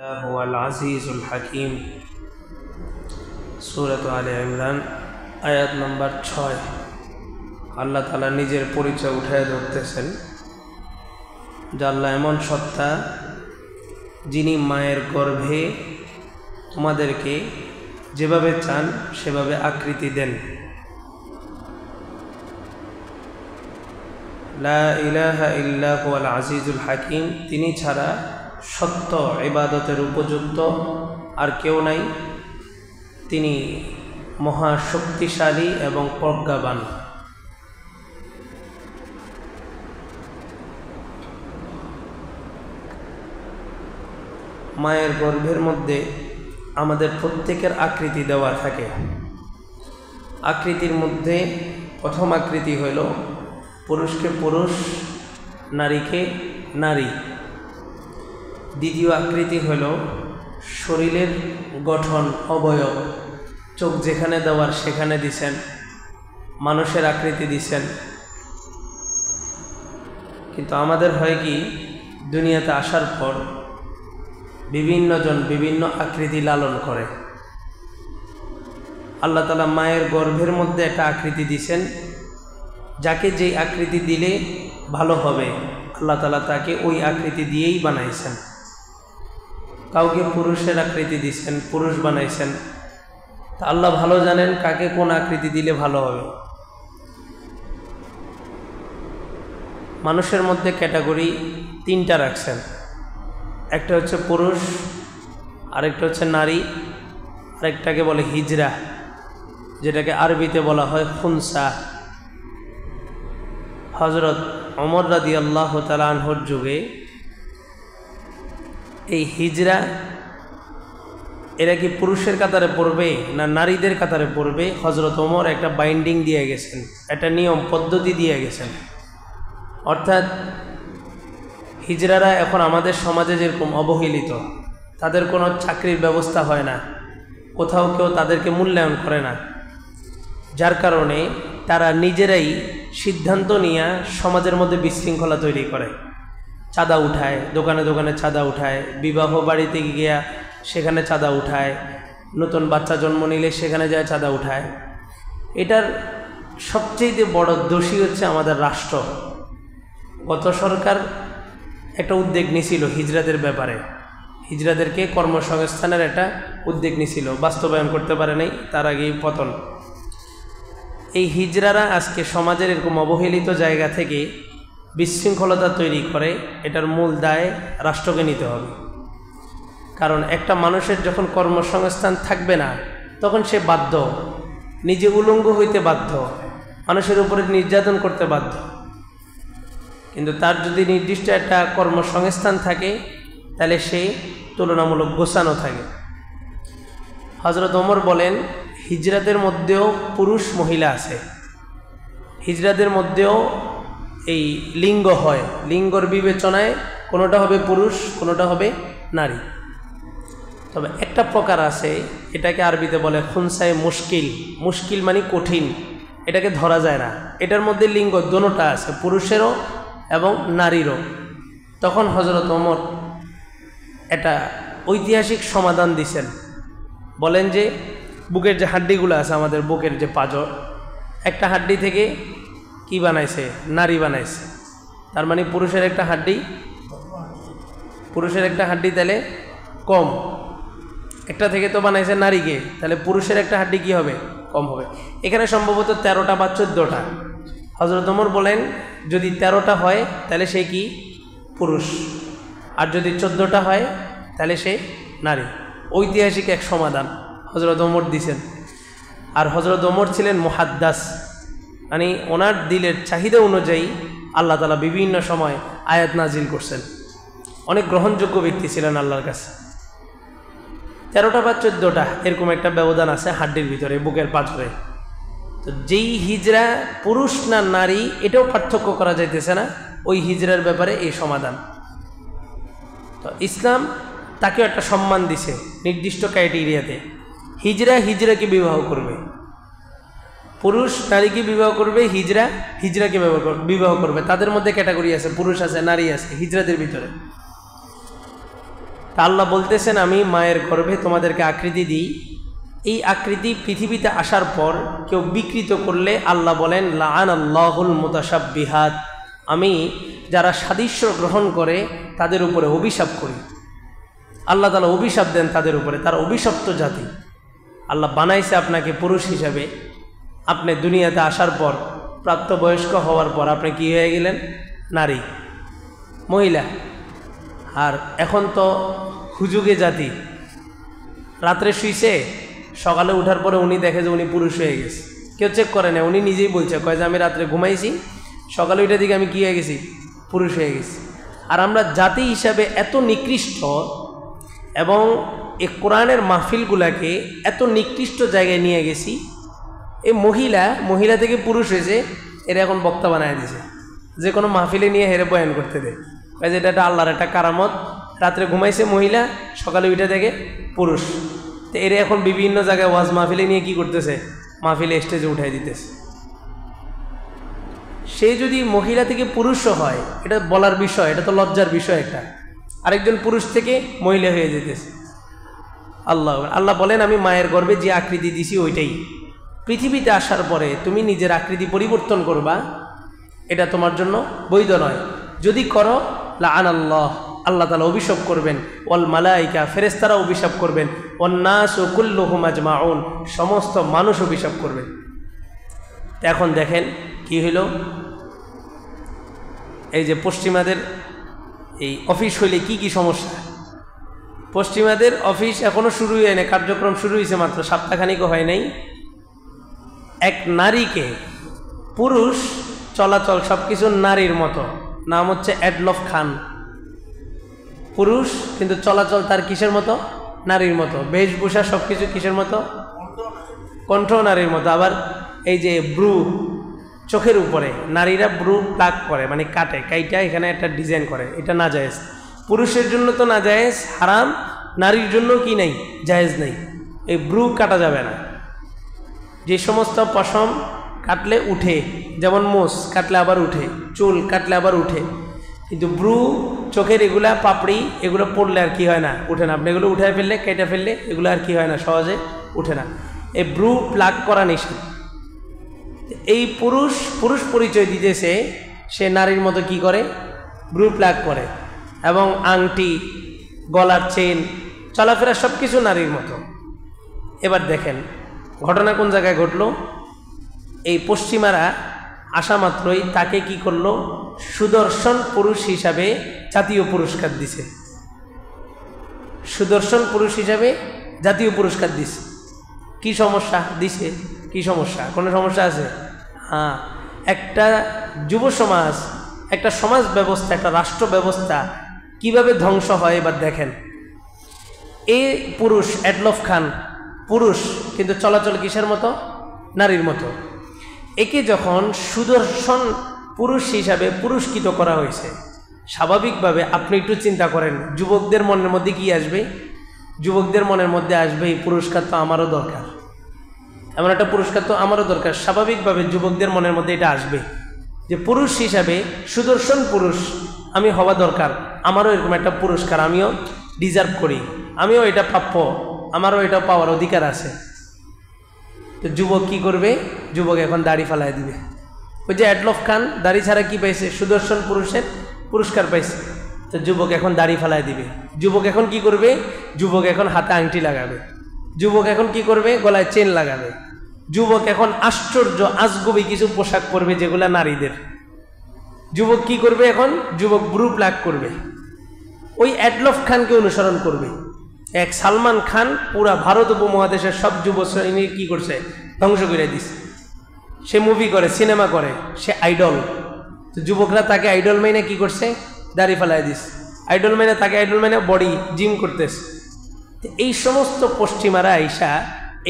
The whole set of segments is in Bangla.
হুয়াল আজিজুল হাকিম। সূরাত আলে ইমরান আয়াত নম্বর 6। আল্লাহ তাআলা নিজের পরিচয় উঠায় ধরতেছেন যে আল্লাহ এমন সত্তা যিনি মায়ের গর্ভে তোমাদেরকে যেভাবে চান সেভাবে আকৃতি দেন। লা ইলাহা ইল্লা হুয়াল আজিজুল হাকিম, তিনি ছাড়া সত্য ইবাদতের উপযুক্ত আর কেউ নাই। তিনি মহাশক্তিশালী এবং প্রজ্ঞাবান। মায়ের গর্ভের মধ্যে আমাদের প্রত্যেকের আকৃতি দেওয়া থাকে। আকৃতির মধ্যে প্রথম আকৃতি হইল পুরুষকে পুরুষ, নারীকে নারী। দ্বিতীয় আকৃতি হইল শরীরের গঠন, অবয়ব, চোখ যেখানে দেওয়ার সেখানে দিছেন, মানুষের আকৃতি দিছেন। কিন্তু আমাদের হয় কি, দুনিয়াতে আসার পর বিভিন্নজন বিভিন্ন আকৃতি লালন করে। আল্লাহ তাআলা মায়ের গর্ভের মধ্যে একটা আকৃতি দিছেন, যাকে যেই আকৃতি দিলে ভালো হবে আল্লাহ তাআলা তাকে ওই আকৃতি দিয়েই বানাইছেন। কাউকে পুরুষের আকৃতি দিছেন, পুরুষ বানাইছেন। তা আল্লাহ ভালো জানেন কাকে কোন আকৃতি দিলে ভালো হবে। মানুষের মধ্যে ক্যাটাগরি তিনটা রাখছেন। একটা হচ্ছে পুরুষ, আরেকটা হচ্ছে নারী, আরেকটাকে বলে হিজরা, যেটাকে আরবিতে বলা হয় খুনসা। হযরত ওমর রাদিয়াল্লাহু তাআলা আনহুর যুগে এই হিজরা এরা কি পুরুষের কাতারে পড়বে না নারীদের কাতারে পড়বে, হযরত ওমর একটা বাইন্ডিং দিয়ে গেছেন, একটা নিয়ম পদ্ধতি দিয়ে গেছেন। অর্থাৎ হিজরারা এখন আমাদের সমাজে যেরকম অবহেলিত, তাদের কোনো চাকরির ব্যবস্থা হয় না, কোথাও কেউ তাদেরকে মূল্যায়ন করে না, যার কারণে তারা নিজেরাই সিদ্ধান্ত নিয়ে সমাজের মধ্যে বিশৃঙ্খলা তৈরি করে। চাঁদা উঠায়, দোকানে দোকানে চাঁদা উঠায়, বিবাহ বাড়িতে গিয়া সেখানে চাঁদা উঠায়, নতুন বাচ্চা জন্ম নিলে সেখানে যায় চাঁদা উঠায়। এটার সবচেয়ে বড় দোষী হচ্ছে আমাদের রাষ্ট্র। গত সরকার একটা উদ্যোগ নিছিল হিজড়াদের ব্যাপারে, হিজড়াদেরকে কর্মসংস্থানের একটা উদ্যোগ নিছিল, বাস্তবায়ন করতে পারে নাই, তার আগেই পতন। এই হিজড়ারা আজকে সমাজের এরকম অবহেলিত জায়গা থেকে বিশৃঙ্খলতা তৈরি করে, এটার মূল দায় রাষ্ট্রকে নিতে হবে। কারণ একটা মানুষের যখন কর্মসংস্থান থাকবে না, তখন সে বাধ্য, নিজে উলঙ্গ হইতে বাধ্য, মানুষের উপরে নির্যাতন করতে বাধ্য। কিন্তু তার যদি নির্দিষ্ট একটা কর্মসংস্থান থাকে, তাহলে সে তুলনামূলক গোছানো থাকে। হযরত ওমর বলেন, হিজরাদের মধ্যেও পুরুষ মহিলা আছে, হিজরাদের মধ্যেও এই লিঙ্গ হয়, লিঙ্গর বিবেচনায় কোনোটা হবে পুরুষ, কোনোটা হবে নারী। তবে একটা প্রকার আছে, এটাকে আরবিতে বলে খুনসায়ে মুশকিল। মুশকিল মানে কঠিন, এটাকে ধরা যায় না। এটার মধ্যে লিঙ্গ দোনোটা আছে, পুরুষেরও এবং নারীরও। তখন হযরত ওমর একটা ঐতিহাসিক সমাধান দিছেন। বলেন যে বুকের যে হাড্ডিগুলো আছে, আমাদের বুকের যে পাঁজর, একটা হাড্ডি থেকে কি বানাইছে, নারী বানাইছে। তার মানে পুরুষের একটা হাড্ডি, পুরুষের একটা হাড্ডি তাহলে কম, একটা থেকে তো বানাইছে নারীকে, তাহলে পুরুষের একটা হাড্ডি কি হবে, কম হবে। এখানে সম্ভবত 13টা বা 14টা। হযরত ওমর বলেন যদি 13টা হয় তাহলে সে কি পুরুষ, আর যদি 14টা হয় তাহলে সে নারী। ঐতিহাসিক এক সমাধান হযরত ওমর দিছেন। আর হযরত ওমর ছিলেন মুহাদ্দাস, মানে ওনার দিলের চাহিদা অনুযায়ী আল্লাহ তাআলা বিভিন্ন সময় আয়াত নাজিল করছেন। অনেক গ্রহণযোগ্য ব্যক্তি ছিলেন আল্লাহর কাছে। 13টা বা 14টা এরকম একটা ব্যবধান আছে হাড্ডির ভিতরে, বুকের পাঁজরে। তো যেই হিজরা পুরুষ না নারী এটাও পার্থক্য করা যাইতেছে না, ওই হিজরার ব্যাপারে এই সমাধান। তো ইসলাম তাকেও একটা সম্মান দিছে নির্দিষ্ট ক্রাইটেরিয়াতে। হিজরা হিজরাকে বিবাহ করবে, পুরুষ নারীকে বিবাহ করবে, হিজরা হিজরাকে বিবাহ করবে। তাদের মধ্যে ক্যাটাগরি আছে, পুরুষ আছে, নারী আছে হিজরাদের ভিতরে। তা আল্লাহ বলতেছেন আমি মায়ের গর্ভে তোমাদেরকে আকৃতি দিই, এই আকৃতি পৃথিবীতে আসার পর কেউ বিকৃত করলে আল্লাহ বলেন লাআনাল্লাহুল মুতাশাব্বিহাত, আমি যারা সাদৃশ্য গ্রহণ করে তাদের উপরে অভিশাপ করি। আল্লাহ তাআলা অভিশাপ দেন তাদের উপরে, তারা অভিশপ্ত জাতি। আল্লাহ বানাইছে আপনাকে পুরুষ হিসাবে, আপনি দুনিয়াতে আসার পর প্রাপ্তবয়স্ক হওয়ার পর আপনি কি হয়ে গেলেন? নারী, মহিলা। আর এখন তো হুজুগে জাতি, রাত্রে শুইছে, সকালে উঠার পরে উনি দেখে যে উনি পুরুষ হয়ে গেছে, কেউ চেক করে না, উনি নিজেই বলছে, কয় যে আমি রাত্রে ঘুমাইছি, সকালে উঠে দিকে আমি কি হয়ে গেছি? পুরুষ হয়ে গেছি। আর আমরা জাতি হিসাবে এত নিকৃষ্ট এবং এই কোরআনের মাহফিলগুলাকে এত নিকৃষ্ট জায়গায় নিয়ে গেছি, এই মহিলা থেকে পুরুষ হয়েছে, এরা এখন বক্তা বানায় দিছে, যে কোনো মাহফিলে নিয়ে হেরে বয়ান করতে দেয়, যে এটা আল্লাহর একটা কারামত, রাত্রে ঘুমাইছে মহিলা, সকালে উঠে দেখে পুরুষ। তো এরা এখন বিভিন্ন জায়গায় ওয়াজ মাহফিলে নিয়ে কি করতেছে? মাহফিলে স্টেজে উঠাই দিতেছে। সে যদি মহিলা থেকে পুরুষও হয়, এটা বলার বিষয়, এটা তো লজ্জার বিষয় একটা। আরেকজন পুরুষ থেকে মহিলা হয়ে যেতেছে। আল্লাহ বলেন আমি মায়ের গর্ভে যে আকৃতি দিছি ওইটাই, পৃথিবীতে আসার পরে তুমি নিজের আকৃতি পরিবর্তন করবা, এটা তোমার জন্য বৈধ নয়। যদি করো লাআনাল্লাহ, আল্লাহ তাআলা অভিশাপ করবেন, ওয়াল মালাইকা, ফেরেশতারা অভিশাপ করবেন, ওয়ান নাসু কুল্লুহুম আজমাউন, সমস্ত মানুষ অভিশাপ করবেন। এখন দেখেন কি হইল, এই যে পশ্চিমাদের এই অফিস হইলে কি কি সমস্যা। পশ্চিমাদের অফিস এখনো শুরু হয় নাই, কার্যক্রম শুরু হয়েছে মাত্র সপ্তাহখানিকও হয় নাই। এক নারীকে পুরুষ চলাচল সব কিছু নারীর মতো, নাম হচ্ছে অ্যাডলফ খান, পুরুষ কিন্তু চলাচল তার কিসের মতো? নারীর মতো। বেশভূষা সব কিছু কিসের মতো? কণ্ঠ নারীর মতো। আবার এই যে ব্রু, চোখের উপরে নারীরা ব্রু প্লাক করে, মানে কাটে, কাইটা এখানে একটা ডিজাইন করে, এটা না জায়েজ। পুরুষের জন্য তো না জায়েজ, হারাম, নারীর জন্য কি নেই? জায়েজ নেই। এই ব্রু কাটা যাবে না। যে সমস্ত পশম কাটলে উঠে, যেমন মোষ কাটলে আবার উঠে, চুল কাটলে আবার উঠে, কিন্তু ব্রু, চোখের এগুলা পাপড়ি, এগুলো পড়লে আর কি হয় না? উঠে না। আপনি এগুলো উঠায় ফেললে, কেটে ফেললে এগুলো আর কি হয় না? সহজে উঠে না। এই ব্রু প্লাক করা নিষেধ। এই পুরুষ পরিচয় দিতেছে, সে নারীর মতো কি করে? ব্রু প্লাক করে, এবং আংটি, গলার চেন, চলাফেরা সব কিছু নারীর মতো। এবার দেখেন ঘটনা কোন জায়গায় ঘটলো। এই পশ্চিমারা আসা মাত্রই তাকে কি করলো? সুদর্শন পুরুষ হিসাবে জাতীয় পুরস্কার দিছে। সুদর্শন পুরুষ হিসাবে জাতীয় পুরস্কার দিছে। কি সমস্যা দিছে? কি সমস্যা? কোনো সমস্যা আছে? হ্যাঁ, একটা যুব সমাজ, একটা সমাজ ব্যবস্থা, একটা রাষ্ট্র ব্যবস্থা কিভাবে ধ্বংস হয় এবার দেখেন। এই পুরুষ অ্যাডলফ খান পুরুষ, কিন্তু চলাচল কিসের মতো? নারীর মতো। একে যখন সুদর্শন পুরুষ হিসাবে পুরস্কৃত করা হয়েছে, স্বাভাবিকভাবে আপনি একটু চিন্তা করেন, যুবকদের মনের মধ্যে কি আসবে? যুবকদের মনের মধ্যে আসবে এই পুরস্কার তো আমারও দরকার, এমন একটা পুরস্কার তো আমারও দরকার। স্বাভাবিকভাবে যুবকদের মনের মধ্যে এটা আসবে যে পুরুষ হিসাবে সুদর্শন পুরুষ আমি হওয়া দরকার, আমারও এরকম একটা পুরস্কার আমিও ডিজার্ভ করি, আমিও এটা প্রাপ্য, আমারও এটা পাওয়ার অধিকার আছে। তো যুবক কি করবে? যুবক এখন দাড়ি ফালাই দিবে। ওই যে অ্যাডলফ খান দাড়ি ছাড়া কি পাইছে? সুদর্শন পুরুষের পুরস্কার পাইছে। তো যুবক এখন দাড়ি ফালাই দিবে। যুবক এখন কি করবে? যুবক এখন হাতে আংটি লাগাবে। যুবক এখন কি করবে? গলায় চেন লাগাবে। যুবক এখন আশ্চর্য আজগবি কিছু পোশাক পরবে যেগুলা নারীদের। যুবক কি করবে এখন? যুবক ব্রু প্লাক করবে, ওই অ্যাডলফ খানকে অনুসরণ করবে। এক সালমান খান পুরা ভারত উপমহাদেশের সব যুব শ্রেণী কি করছে? ধ্বংস করে দিছে। সে মুভি করে, সিনেমা করে, সে আইডল। তো যুবকরা তাকে আইডল মেনে কি করছে? দাড়ি ফেলাই দিস। আইডল মেনে তাকে আইডল মেনে বডি জিম করতেছে। এই সমস্ত পশ্চিমারা আইসা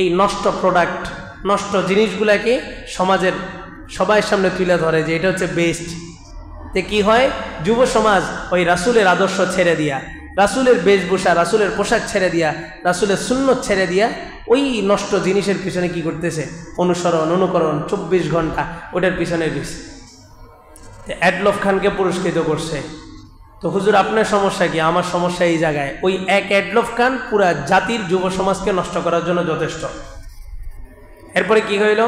এই নষ্ট প্রোডাক্ট, নষ্ট জিনিসগুলাকে সমাজের সবার সামনে তুলে ধরে যে এটা হচ্ছে বেস্ট। তে কি হয়? যুব সমাজ ওই রাসূলের আদর্শ ছেড়ে দিয়া, রাসূলের বেশভূষা, রাসূলের পোশাক ছেড়ে দিয়া, রাসূলের সুন্নত ছেড়ে দিয়া ওই নষ্ট জিনিসের পিছনে কি করতেছে? অনুকরণ 24 ঘন্টা ওটার পিছনে দিচ্ছে। অ্যাডলফ খানকে পুরস্কৃত করছে, তো হুজুর আপনার সমস্যা কি? আমার সমস্যা এই জায়গায়, ওই এক অ্যাডলফ খান পুরা জাতির যুব সমাজকে নষ্ট করার জন্য যথেষ্ট। এরপরে কি হইল?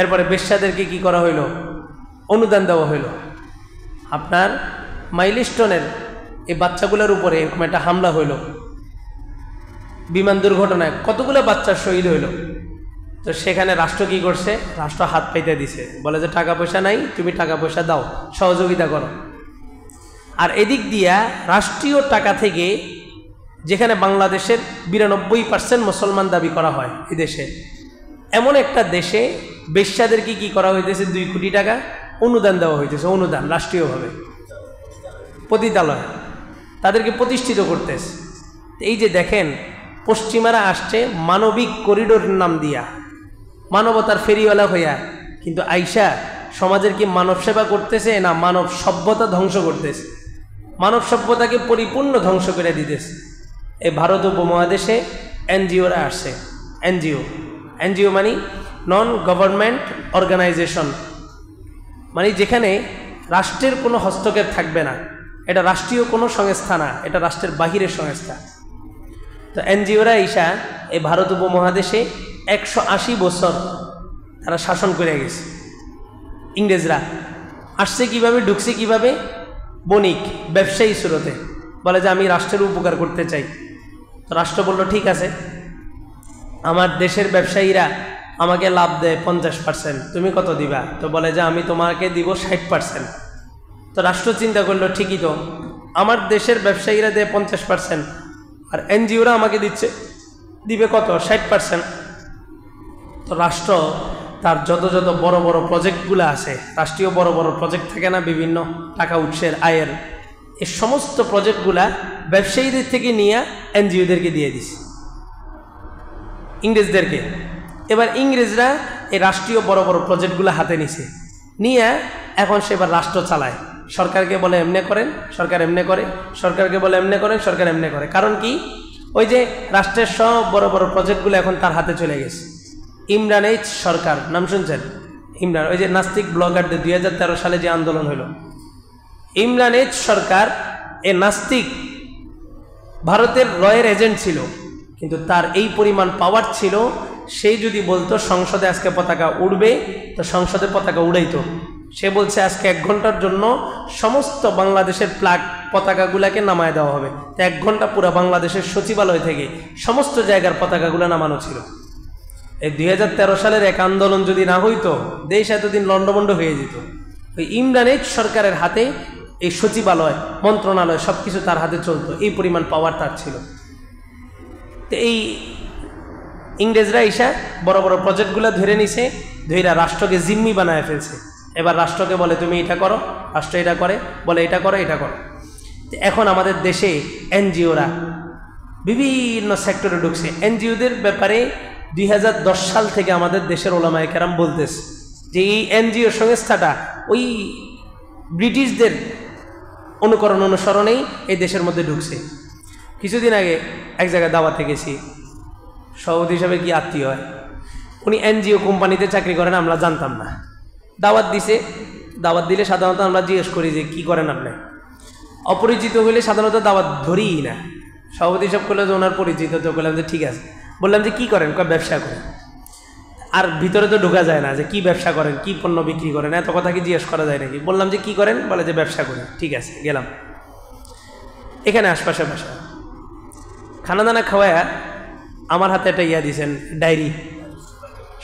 এরপরে বেশ্যাদেরকে কি করা হইল? অনুদান দেওয়া হইল। আপনার মাইলস্টোনের এই বাচ্চাগুলোর উপরে এরকম একটা হামলা হইল, বিমান দুর্ঘটনায় কতগুলো বাচ্চা শহীদ হইল। তো সেখানে রাষ্ট্র কি করছে? রাষ্ট্র হাত পাইতে দিছে, বলে যে টাকা পয়সা নাই, তুমি টাকা পয়সা দাও, সহযোগিতা করো। আর এদিক দিয়া রাষ্ট্রীয় টাকা থেকে, যেখানে বাংলাদেশের 92% মুসলমান দাবি করা হয় এই দেশে, এমন একটা দেশে বেশ্যাদেরকে কি করা হইতেছে? 2 কোটি টাকা অনুদান দেওয়া হইতেছে, অনুদান রাষ্ট্রীয়ভাবে, পতিতালয় তাদেরকে প্রতিষ্ঠিত করতেছে। এই যে দেখেন, পশ্চিমারা আসছে মানবিক করিডোর নাম দিয়া, মানবতার ফেরিওয়ালা হইয়া, কিন্তু আইসা সমাজের কি মানব সেবা করতেছে? না, মানব সভ্যতা ধ্বংস করতেছে, মানব সভ্যতাকে পরিপূর্ণ ধ্বংস করে দিতেছে। এই ভারত উপমহাদেশে এনজিওরা আসছে। এনজিও মানে নন গভর্নমেন্ট অর্গানাইজেশন, মানে যেখানে রাষ্ট্রের কোনো হস্তক্ষেপ থাকবে না, এটা রাষ্ট্রীয় কোনো সংস্থা না, এটা রাষ্ট্রের বাহিরের সংস্থা। তো এনজিওরা ঈশা এই ভারত উপমহাদেশে 180 বছর তারা শাসন করে গেছে। ইংরেজরা আসছে কিভাবে, ঢুকছে কিভাবে? বণিক, ব্যবসায়ী স্রোতে, বলে যে আমি রাষ্ট্রের উপকার করতে চাই। তো রাষ্ট্র বলল ঠিক আছে, আমার দেশের ব্যবসায়ীরা আমাকে লাভ দেয় 50%, তুমি কত দিবা? তো বলে যে আমি তোমাকে দিব 60%। তো রাষ্ট্র চিন্তা করলো ঠিকই তো, আমার দেশের ব্যবসায়ীরা দেয় 50%, আর এনজিওরা আমাকে দিবে কত? 60%। তো রাষ্ট্র তার যত বড় বড় প্রজেক্টগুলো আছে, রাষ্ট্রীয় বড় বড় প্রজেক্ট থাকে না, বিভিন্ন টাকা উৎসের, আয়ের, এই সমস্ত প্রজেক্টগুলা ব্যবসায়ীদের থেকে নিয়ে এনজিওদেরকে দিয়ে দিছে, ইংরেজদেরকে। এবার ইংরেজরা এই রাষ্ট্রীয় বড় বড় প্রজেক্টগুলো হাতে নিছে, নিয়ে এখন সে এবার রাষ্ট্র চালায়। সরকারকে বলে এমনে করেন, সরকার এমনে করে, সরকারকে বলে এমনে করেন, সরকার এমনে করে। কারণ কি? ওই যে রাষ্ট্রের সব বড় বড় প্রজেক্টগুলো এখন তার হাতে চলে গেছে। ইমরান এইচ সরকার, নাম শুনছেন? ইমরান, ওই যে নাস্তিক ব্লগারদের 2013 সালে যে আন্দোলন হলো, ইমরান এইচ সরকার এ নাস্তিক ভারতের রয়ের এজেন্ট ছিল, কিন্তু তার এই পরিমাণ পাওয়ার ছিল, সেই যদি বলতো সংসদে আজকে পতাকা উড়বে, তো সংসদে পতাকা উড়াইতো। সে বলছে আজকে 1 ঘন্টার জন্য সমস্ত বাংলাদেশের পতাকাগুলাকে নামায় দেওয়া হবে। তো 1 ঘন্টা পুরো বাংলাদেশের সচিবালয় থেকে সমস্ত জায়গার পতাকাগুলো নামানো ছিল। এই 2013 সালের এক আন্দোলন যদি না হইতো, দেশ এতদিন লন্ডভন্ড হয়ে যেত। ওই ইমরান এইচ সরকারের হাতে এই সচিবালয়, মন্ত্রণালয় সবকিছু তার হাতে চলতো, এই পরিমাণ পাওয়ার তার ছিল। তো এই ইংরেজরা ঈশা বড় বড় প্রজেক্টগুলো ধরে নিছে, ধইরা রাষ্ট্রকে জিম্মি বানায় ফেলছে। এবার রাষ্ট্রকে বলে তুমি এটা করো, রাষ্ট্র এটা করে, বলে এটা করো, এটা করো। এখন আমাদের দেশে এনজিওরা বিভিন্ন সেক্টরে ঢুকছে। এনজিওদের ব্যাপারে 2010 সাল থেকে আমাদের দেশের ওলামায়ে কেরাম বলতেছে যে এই এনজিও সংস্থাটা ওই ব্রিটিশদের অনুসরণেই এই দেশের মধ্যে ঢুকছে। কিছুদিন আগে এক জায়গায় দাওয়াতে গেছি, সভাপতি হিসাবে কি আত্মীয় হয়, উনি এনজিও কোম্পানিতে চাকরি করেন, আমরা জানতাম না। দাওয়াত দিছে, দাওয়াত দিলে সাধারণত আমরা জিজ্ঞেস করি যে কি করেন আপনি। অপরিচিত হইলে সাধারণত দাওয়াত ধরিই না। সভাপতি হিসাব করলে যে ওনার পরিচিত, তো বললাম যে ঠিক আছে। বললাম যে কি করেন? ব্যবসা করেন। আর ভিতরে তো ঢোকা যায় না যে কি ব্যবসা করেন, কি পণ্য বিক্রি করেন, এত কথা কি জিজ্ঞেস করা যায় নাকি? বললাম যে কি করেন? বলে যে ব্যবসা করেন। ঠিক আছে, গেলাম। এখানে আশপাশে বাসা, খানা দানা খাওয়ায় আমার হাতে একটা দিয়েছেন, ডায়েরি,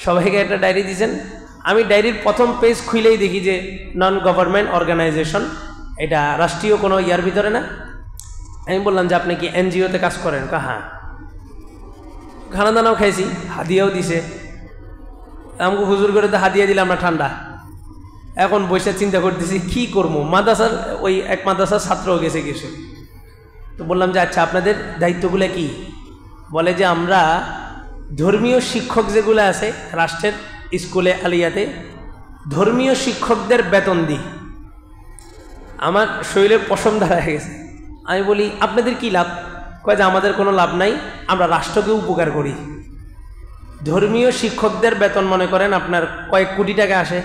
সবাইকে একটা ডায়েরি দিয়েছেন। আমি ডায়েরির প্রথম পেজ খুলেই দেখি যে নন গভর্নমেন্ট অর্গানাইজেশন, এটা রাষ্ট্রীয় কোনো ভিতরে না। আমি বললাম যে আপনি কি এনজিওতে কাজ করেন? হ্যাঁ। খানা দানাও খাইছি, হাদিয়াও দিছে। আমাকে হুজুর করে তো হাদিয়া দিলে আমরা ঠান্ডা। এখন বসে চিন্তা করতেছি কি করবো। মাদ্রাসার ওই এক মাদ্রাসার ছাত্রও গেছে কিছু। তো বললাম যে আচ্ছা আপনাদের দায়িত্বগুলো কি? বলে যে আমরা ধর্মীয় শিক্ষক যেগুলো আছে রাষ্ট্রের স্কুলে, আলিয়াতে ধর্মীয় শিক্ষকদের বেতন দিই। আমার শরীরের পশম দাঁড়ায় গেছে। আমি বলি আপনাদের কি লাভ? কয় যে আমাদের কোনো লাভ নাই, আমরা রাষ্ট্রকে উপকার করি। ধর্মীয় শিক্ষকদের বেতন মনে করেন আপনার কয়েক কোটি টাকা আসে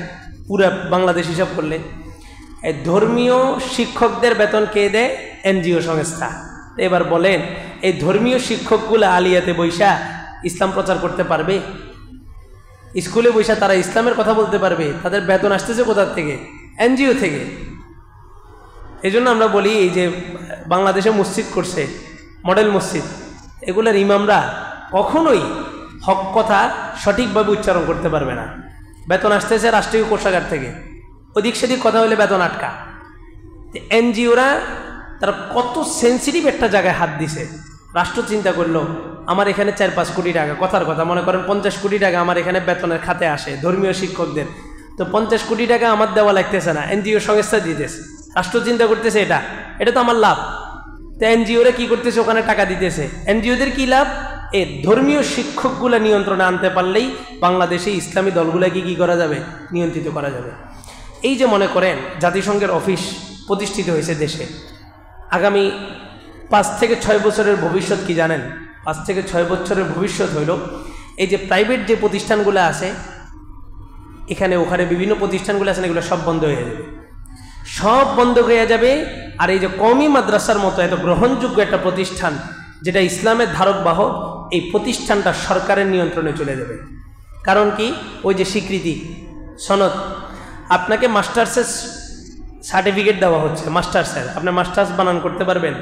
পুরো বাংলাদেশ হিসাব করলে। এই ধর্মীয় শিক্ষকদের বেতন কে দেয়? এনজিও সংস্থা। এবার বলেন, এই ধর্মীয় শিক্ষকগুলো আলিয়াতে বৈশা ইসলাম প্রচার করতে পারবে? স্কুলে বৈশা তারা ইসলামের কথা বলতে পারবে? তাদের বেতন আসতেছে কোথার থেকে? এনজিও থেকে। এই জন্য আমরা বলি, এই যে বাংলাদেশে মসজিদ করছে, মডেল মসজিদ, এগুলোর ইমামরা কখনোই হক কথা সঠিকভাবে উচ্চারণ করতে পারবে না। বেতন আসতেছে রাষ্ট্রীয় কোষাগার থেকে, ওদিক সেদিক কথা হলে বেতন আটকা। এনজিওরা তারা কত সেন্সিটিভ একটা জায়গায় হাত দিছে। রাষ্ট্র চিন্তা করলো, আমার এখানে 4-5 কোটি টাকা, কথার কথা মনে করেন 50 কোটি টাকা আমার এখানে বেতনের খাতে আসে ধর্মীয় শিক্ষকদের, তো 50 কোটি টাকা আমার দেওয়া লাগতেছে না, এনজিও সংস্থা দিতেছে। রাষ্ট্র চিন্তা করতেছে এটা তো আমার লাভ। তো এনজিওরা কি করতেছে? ওখানে টাকা দিতেছে। এনজিওদের কি লাভ? এই ধর্মীয় শিক্ষকগুলা নিয়ন্ত্রণে আনতে পারলেই বাংলাদেশে ইসলামী দলগুলাকে কি করা যাবে? নিয়ন্ত্রিত করা যাবে। এই যে মনে করেন জাতিসংঘের অফিস প্রতিষ্ঠিত হয়েছে দেশে, আগামী 5 থেকে 6 বছরের ভবিষ্যৎ কি জানেন? 5 থেকে 6 বছরের ভবিষ্যৎ হইল এই যে প্রাইভেট যে প্রতিষ্ঠানগুলো আছে, এখানে ওখানে বিভিন্ন প্রতিষ্ঠানগুলো আছে, এগুলো সব বন্ধ হয়ে যাবে, সব বন্ধ হয়ে যাবে। আর এই যে কওমি মাদ্রাসার মতো এত গ্রহণযোগ্য একটা প্রতিষ্ঠান, যেটা ইসলামের ধারক বাহক, এই প্রতিষ্ঠানটা সরকারের নিয়ন্ত্রণে চলে যাবে। কারণ কি? ওই যে স্বীকৃতি, সনদ, আপনাকে মাস্টার্সের সার্টিফিকেট দেওয়া হচ্ছে, মাস্টার্সের, আপনি মাস্টার্স বানান করতে পারবেন?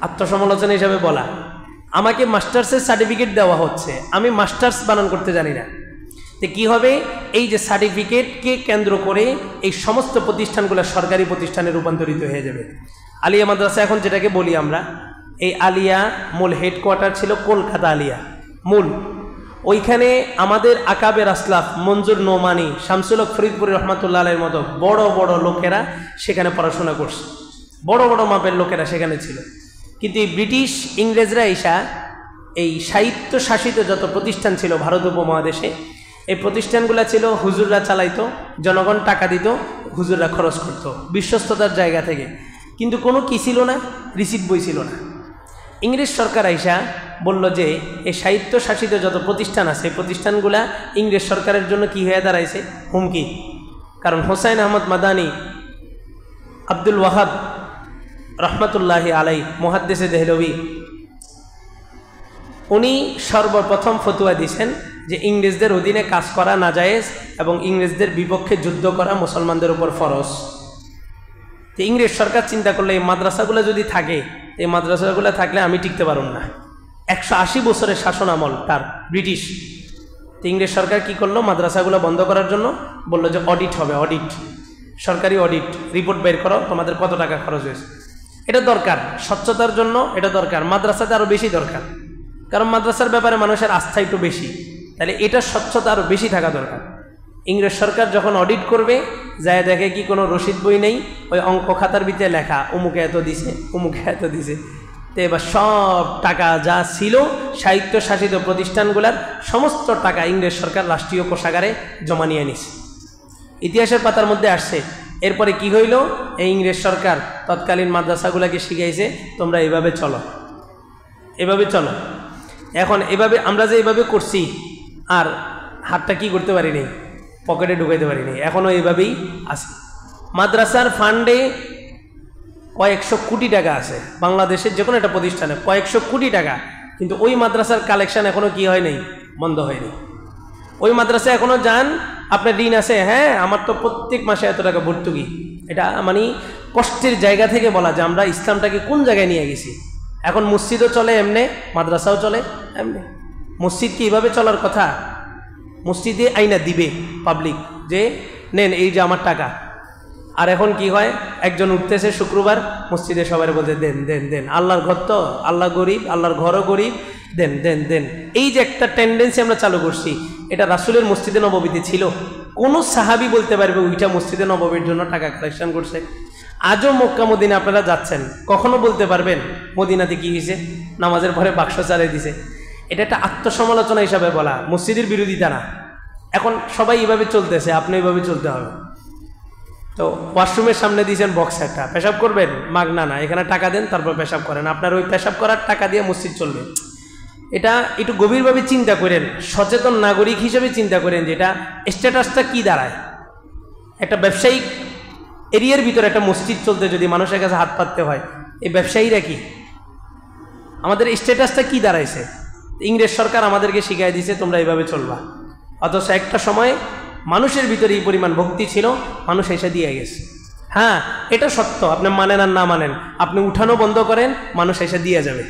আত্মসমালোচনা হিসাবে বলা, আমাকে মাস্টার্সের সার্টিফিকেট দেওয়া হচ্ছে, আমি মাস্টার্স বানান করতে জানি না। তো কী হবে? এই যে সার্টিফিকেটকে কেন্দ্র করে এই সমস্ত প্রতিষ্ঠানগুলো সরকারি প্রতিষ্ঠানে রূপান্তরিত হয়ে যাবে। আলিয়া মাদ্রাসা এখন যেটাকে বলি আমরা, এই আলিয়া মূল হেডকোয়ার্টার ছিল কলকাতা আলিয়া মূল। ওইখানে আমাদের আকাবের আসলাফ মঞ্জুর নোমানি, শামসুল হক ফরিদপুরি রহমাতুল্লাহ আলাইহির মতো বড় বড় লোকেরা সেখানে পড়াশোনা করছে, বড় বড় মাপের লোকেরা সেখানে ছিল। কিন্তু এই ব্রিটিশ ইংরেজরা এসা এই সাহিত্য শাসিত যত প্রতিষ্ঠান ছিল ভারত উপমহাদেশে, এই প্রতিষ্ঠানগুলো ছিল হুজুররা চালাইতো, জনগণ টাকা দিত, হুজুররা খরচ করত বিশ্বস্ততার জায়গা থেকে। কিন্তু কোনো কি ছিল না, রিসিপ্ট বই ছিল না। ইংরেজ সরকার আইসা বলল যে এই সাহিত্য শাসিত যত প্রতিষ্ঠান আছে, এই প্রতিষ্ঠানগুলা ইংরেজ সরকারের জন্য কি হয়ে দাঁড়াইছে? হুমকি। কারণ হোসাইন আহমদ মাদানী, আব্দুল ওয়াহাব রহমতুল্লাহি আলাই, মুহাদ্দিসে দেহলভী, উনি সর্বপ্রথম ফতুয়া দিয়েছেন যে ইংরেজদের অধীনে কাজ করা নাজায়েজ এবং ইংরেজদের বিপক্ষে যুদ্ধ করা মুসলমানদের উপর ফরজ। তো ইংরেজ সরকার চিন্তা করলে এই মাদ্রাসাগুলো যদি থাকে, এই মাদ্রাসাগুলো থাকলে আমি টিকতে পারব না। 180 বছরের শাসন আমল তার ব্রিটিশ। তো ইংরেজ সরকার কি করলো? মাদ্রাসাগুলো বন্ধ করার জন্য বললো যে অডিট হবে, অডিট, সরকারি অডিট, রিপোর্ট বের করো তোমাদের কত টাকা খরচ হয়েছে। এটা দরকার স্বচ্ছতার জন্য, এটা দরকার মাদ্রাসাতে আরও বেশি দরকার, কারণ মাদ্রাসার ব্যাপারে মানুষের আস্থা একটু বেশি, তাহলে এটা স্বচ্ছতা আরও বেশি থাকা দরকার। ইংরেজ সরকার যখন অডিট করবে, যায় দেখে কি কোনো রসিদ বই নেই, ওই অঙ্ক খাতার ভিতরে লেখা অমুকে এত দিছে, অমুকে এত দিছে। তো এবার সব টাকা যা ছিল সাহিত্য শাসিত প্রতিষ্ঠানগুলোর সমস্ত টাকা ইংরেজ সরকার রাষ্ট্রীয় কোষাগারে জমা নিয়ে নিছে। ইতিহাসের পাতার মধ্যে আসছে। এরপরে কি হইল? এই ইংরেজ সরকার তৎকালীন মাদ্রাসাগুলোকে শিখাইছে, তোমরা এইভাবে চলো, এভাবে চলো। এখন এভাবে আমরা যে এইভাবে করছি, আর হাতটা কি করতে পারি নাই, পকেটে ঢুকাইতে পারি নাই, এখনও এইভাবেই আছে। মাদ্রাসার ফান্ডে কয়েকশো কোটি টাকা আছে, বাংলাদেশের যে কোনো একটা প্রতিষ্ঠানে কয়েকশো কোটি টাকা, কিন্তু ওই মাদ্রাসার কালেকশন এখনও কি হয় নাই, বন্ধ হয়নি। ওই মাদ্রাসা এখনও যান, আপনার ঋণ আছে, হ্যাঁ আমার তো প্রত্যেক মাসে এত টাকা ভর্তুকি। এটা মানে কষ্টের জায়গা থেকে বলা যে আমরা ইসলামটাকে কোন জায়গায় নিয়ে গেছি। এখন মসজিদও চলে এমনে, মাদ্রাসাও চলে এমনে। মসজিদ কি এইভাবে চলার কথা? মসজিদে আইনা দিবে পাবলিক যে নেন এই যে আমার টাকা। আর এখন কি হয়, একজন উঠতেছে শুক্রবার, মসজিদে সবাই বলতে দেন দেন দেন, আল্লাহর ঘর তো, আল্লাহ গরিব, আল্লাহর ঘরও গরিব, দেন দেন দেন। এই যে একটা টেন্ডেন্সি আমরা চালু করছি, এটা রাসূলের মসজিদে নববীতে ছিল? কোন সাহাবী বলতে পারবে ওইটা মসজিদে নববীর জন্য টাকা কালেকশন করছে? আজও মক্কা মদিনা আপনারা যাচ্ছেন, কখনো বলতে পারবেন মদিনাতে কি হয়েছে? নামাজের পরে বাক্স চালিয়ে দিছে। এটা একটা আত্মসমালোচনা হিসাবে বলা, মসজিদের বিরোধিতা না। এখন সবাই এইভাবে চলতেছে, আপনি এইভাবে চলতে হবে। তো ওয়াশরুমের সামনে দিয়েছেন বক্স একটা, পেশাব করবেন, মাগনা না, এখানে টাকা দেন তারপর পেশাব করেন, আপনার ওই পেশাব করার টাকা দিয়ে মসজিদ চলবে। এটা একটু গভীরভাবে চিন্তা করেন, সচেতন নাগরিক হিসেবে চিন্তা করেন যে এটা স্ট্যাটাসটা কি দাঁড়ায়। একটা ব্যবসায়িক এরিয়ার ভিতরে একটা মসজিদ চলতে যদি মানুষের কাছে হাত পাততে হয়, এই ব্যবসায়ীরা কি? আমাদের স্ট্যাটাসটা কি দাঁড়াইছে? ইংরেজ সরকার আমাদেরকে শিখাই দিয়েছে তোমরা এইভাবে চলবা, অথচ একটা সময় মানুষের ভিতরে এই পরিমাণ ভক্তি ছিল, মানুষ এসে দিয়ে গেছে। হ্যাঁ, এটা সত্য, আপনি মানেন আর না মানেন, আপনি উঠানো বন্ধ করেন, মানুষ এসে দিয়ে যাবে।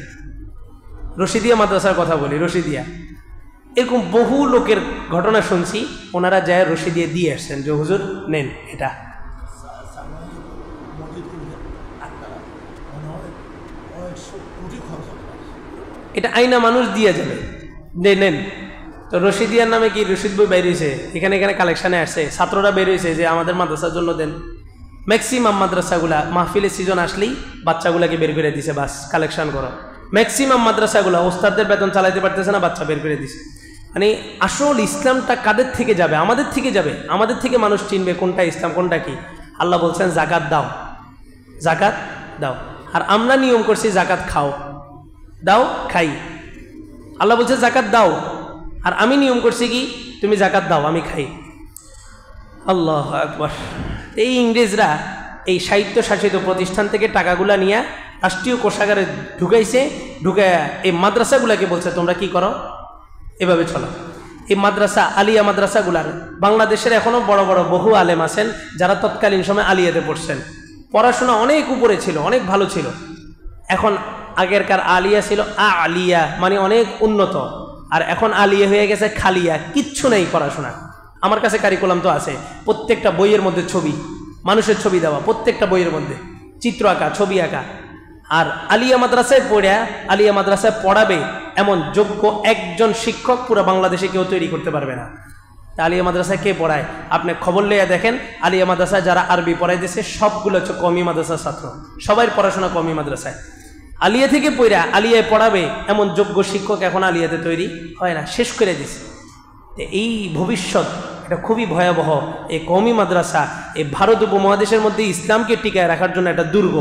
রশিদিয়া মাদ্রাসার কথা বলি, রশিদিয়া এরকম বহু লোকের ঘটনা শুনছি, ওনারা যায় রশিদিয়া দিয়ে আসছেন যে হুজুর নেন এটা। এটা আইনা মানুষ দিয়ে যাবে, নেন। তো রশিদিয়ার নামে কি রশিদ বই বেরিয়েছে, এখানে এখানে কালেকশানে আসছে, ছাত্ররা বেরিয়েছে যে আমাদের মাদ্রাসার জন্য দেন। ম্যাক্সিমাম মাদ্রাসাগুলা মাহফিলের সিজন আসলেই বাচ্চাগুলাকে বের করে দিছে, বাস কালেকশন করো। ম্যাক্সিমাম মাদ্রাসাগুলা ওস্তাদদের বেতন চালাইতে পারতেছে না, বাচ্চা বের করে দিছে। মানে আসল ইসলামটা কাদের থেকে যাবে? আমাদের থেকে যাবে। আমাদের থেকে মানুষ চিনবে কোনটা ইসলাম কোনটা কি। আল্লাহ বলছেন জাকাত দাও, জাকাত দাও, আর আমরা নিয়ম করছি জাকাত খাও, দাও খাই। আল্লাহ বলছে জাকাত দাও, আর আমি নিয়ম করছি কি তুমি জাকাত দাও আমি খাই। আল্লাহ আকবার। এই ইংরেজরা এই স্বায়ত্তশাসিত প্রতিষ্ঠান থেকে টাকাগুলা নিয়ে রাষ্ট্রীয় কোষাগারে ঢুকাইছে, ঢুকাইয়া এই মাদ্রাসাগুলাকে বলছে তোমরা কি করো, এভাবে চলো। এই মাদ্রাসা আলিয়া মাদ্রাসাগুলার বাংলাদেশের এখনও বড় বড় বহু আলেম আছেন যারা তৎকালীন সময় আলিয়াতে পড়ছেন, পড়াশোনা অনেক উপরে ছিল, অনেক ভালো ছিল। এখন আগেরকার আলিয়া ছিল আলিয়া, মানে অনেক উন্নত, আর এখন আলিয়া হয়ে গেছে খালিয়া, কিচ্ছু নেই পড়াশোনা। আমার কাছে কারিকুলাম তো আছে, প্রত্যেকটা বইয়ের মধ্যে ছবি, মানুষের ছবি দেওয়া, প্রত্যেকটা বইয়ের মধ্যে চিত্র আঁকা, ছবি আঁকা। আর আলিয়া মাদ্রাসায় পড়ে, আলিয়া মাদ্রাসায় পড়াবে এমন যোগ্য একজন শিক্ষক পুরো বাংলাদেশে কেউ তৈরি করতে পারবে না। তা আলিয়া মাদ্রাসায় কে পড়ায়? আপনি খবর লইয়া দেখেন, আলিয়া মাদ্রাসায় যারা আরবি পড়াইতেছে সবগুলো হচ্ছে কওমি মাদ্রাসার ছাত্র, সবাই পড়াশোনা কওমি মাদ্রাসায়। আলিয়া থেকে পড়া আলিয়ায় পড়াবে এমন যোগ্য শিক্ষক এখন আলিয়াতে তৈরি হয় না, শেষ করে দিছে। এই ভবিষ্যৎ এটা খুবই ভয়াবহ। এই কওমি মাদ্রাসা এই ভারত উপমহাদেশের মধ্যে ইসলামকে টিকায় রাখার জন্য একটা দুর্গ।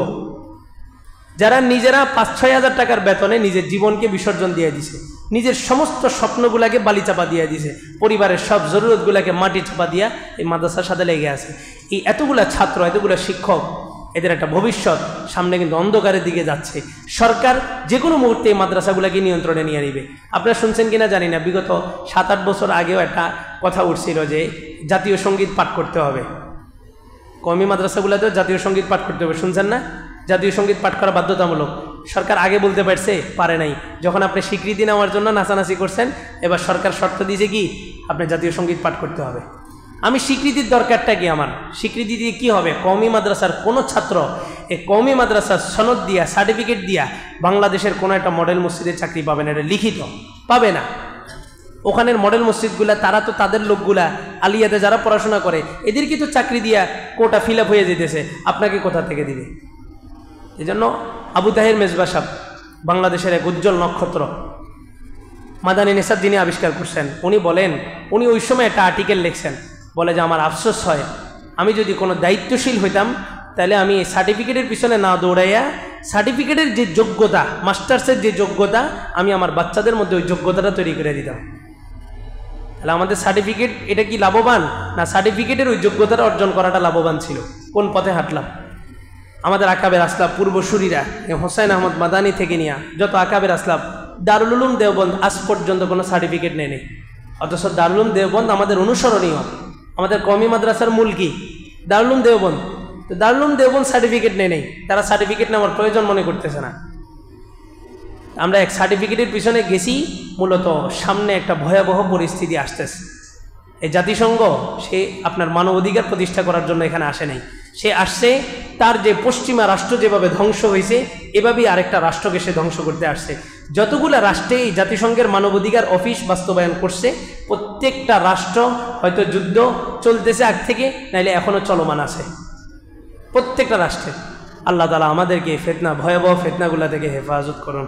যারা নিজেরা 5-6 হাজার টাকার বেতনে নিজের জীবনকে বিসর্জন দিয়ে দিছে, নিজের সমস্ত স্বপ্নগুলাকে বালি চাপা দিয়ে দিছে, পরিবারের সব জরুরতগুলাকে মাটি চাপা দিয়া এই মাদ্রাসার সাথে লেগে আছে। এই এতগুলা ছাত্র, এতগুলা শিক্ষক, এদের একটা ভবিষ্যৎ সামনে কিন্তু অন্ধকারের দিকে যাচ্ছে। সরকার যে কোনো মুহূর্তে এই মাদ্রাসাগুলোকে নিয়ন্ত্রণে নিয়ে নিবে। আপনারা শুনছেন কিনা জানি না, বিগত 7-8 বছর আগেও একটা কথা উঠছিল যে জাতীয় সঙ্গীত পাঠ করতে হবে, কওমি মাদ্রাসাগুলোতেও জাতীয় সঙ্গীত পাঠ করতে হবে। শুনছেন না? জাতীয় সঙ্গীত পাঠ করা বাধ্যতামূলক। সরকার আগে বলতে পারছে, পারে নাই। যখন আপনি স্বীকৃতি নেওয়ার জন্য নাচানাচি করছেন, এবার সরকার শর্ত দিয়েছে কি আপনি জাতীয় সঙ্গীত পাঠ করতে হবে। আমি স্বীকৃতির দরকারটা কি? আমার স্বীকৃতি দিয়ে কি হবে? কওমি মাদ্রাসার কোনো ছাত্র এই কওমি মাদ্রাসার সনদ দিয়া, সার্টিফিকেট দিয়া বাংলাদেশের কোনো একটা মডেল মসজিদে চাকরি পাবে না, এটা লিখিত পাবে না। ওখানের মডেল মসজিদগুলা তারা তো তাদের লোকগুলা আলিয়াতে যারা পড়াশোনা করে এদেরকে তো চাকরি দিয়া কোটা ফিল আপ হয়ে যেতেছে, আপনাকে কোথা থেকে দিবে? এই জন্য আবু তাহের মেজবা সাহেব, বাংলাদেশের এক উজ্জ্বল নক্ষত্র, মাদানী নেশাদ যিনি আবিষ্কার করছেন, উনি বলেন, উনি ওই সময় একটা আর্টিকেল লিখছেন, বলে যে আমার আফসোস হয়, আমি যদি কোনো দায়িত্বশীল হইতাম তাহলে আমি এই সার্টিফিকেটের পিছনে না দৌড়াইয়া সার্টিফিকেটের যে যোগ্যতা, মাস্টার্সের যে যোগ্যতা, আমি আমার বাচ্চাদের মধ্যে ওই যোগ্যতাটা তৈরি করে দিতাম। তাহলে আমাদের সার্টিফিকেট এটা কি লাভবান না সার্টিফিকেটের ওই যোগ্যতাটা অর্জন করাটা লাভবান ছিল? কোন পথে হাঁটলাম? আমাদের আকাবের আসলাম পূর্বসূরীরা, হোসাইন আহমদ মাদানী থেকে নিয়ে যত আকাবের আসলাম, দারুল উলুম দেওবন্দ আজ পর্যন্ত কোনো সার্টিফিকেট নেই। অথচ দারুল উলুম দেওবন্দ আমাদের অনুসরণীয়। আমাদের কওমি মাদ্রাসার মূল কি? দারুল উলুম দেওবন্দ। তো দারুল উলুম দেওবন্দ সার্টিফিকেট নেই, তারা সার্টিফিকেট নেওয়ার প্রয়োজন মনে করতেছে না। আমরা এক সার্টিফিকেটের পিছনে গেছি, মূলত সামনে একটা ভয়াবহ পরিস্থিতি আসতেছে। এই জাতিসংঘ সে আপনার মানবাধিকার প্রতিষ্ঠা করার জন্য এখানে আসে নাই, সে আসছে তার যে পশ্চিমা রাষ্ট্র যেভাবে ধ্বংস হয়েছে এভাবেই আরেকটা রাষ্ট্রকে সে ধ্বংস করতে আসছে। যতগুলা রাষ্ট্রে এই জাতিসংঘের মানবাধিকার অফিস বাস্তবায়ন করছে, প্রত্যেকটা রাষ্ট্র হয়তো যুদ্ধ চলতেছে আগ থেকে, নাইলে এখনও চলমান আছে প্রত্যেকটা রাষ্ট্রে। আল্লাহ তাআলা আমাদেরকে ফিতনা, ভয়াবহ ফিতনাগুলা থেকে হেফাজত করুন।